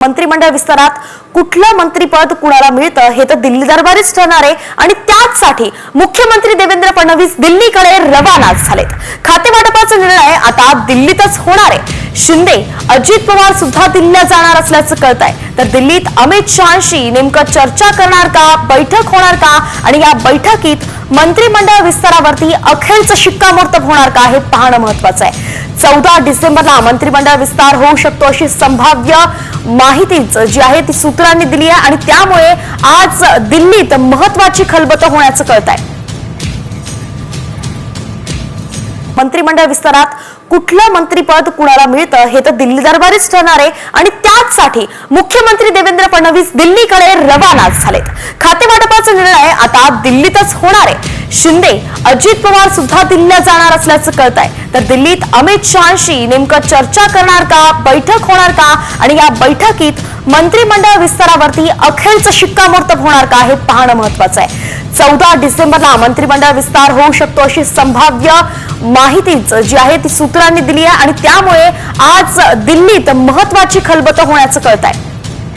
मंत्रिमंडळ विस्तारात कुठलं मंत्रिपद कुणाला मिळतं हे तर दिल्ली दरबारीच ठरणार आहे आणि त्याचसाठी मुख्यमंत्री देवेंद्र फडणवीस दिल्लीकडे रवाना झालेत। खाते वाटपाचा निर्णय आता दिल्लीतच होणार आहे। शिंदे अजित पवार सुद्धा दिल्लीला जाणार असल्याचं कळतंय। तर दिल्लीत अमित शहांशी नेमकं चर्चा करणार का, बैठक होणार का आणि या बैठकीत मंत्रिमंडळ विस्तारावरती अखेरचं शिक्कामोर्तब होणार का हे पाहणं महत्त्वाचं आहे। 14 डिसेंबरला मंत्रिमंडळ विस्तार होऊ शकतो अशी संभाव्य माहितीच जी आहे ती सूत्रांनी दिली आहे आणि त्यामुळे आज दिल्लीत महत्त्वाची खलबतं होण्याचं कळतंय। मंत्रिमंडळ विस्तारात कुठलं मंत्रिपद कुणाला मिळतं हे तर दिल्ली दरबारीच ठरणार आहे आणि त्याचसाठी मुख्यमंत्री देवेंद्र फडणवीस दिल्लीकडे रवाना झालेत। खाते वाटपाचा निर्णय आता दिल्लीतच होणार आहे। शिंदे अजित पवार सुद्धा दिल्लीला जाणार असल्याचं कळतंय। तर दिल्लीत अमित शहांशी नेमकं चर्चा करणार का, बैठक होणार का आणि या बैठकीत मंत्रिमंडळ विस्तारावरती अखेरचं शिक्कामोर्तब होणार का हे पाहणं महत्त्वाचं आहे। 14 डिसेंबरला मंत्रिमंडळ विस्तार होऊ शकतो अशी संभाव्य माहितीच जी आहे ती सूत्रांनी दिली आहे आणि त्यामुळे आज दिल्लीत महत्त्वाची खलबतं होण्याचं कळतंय।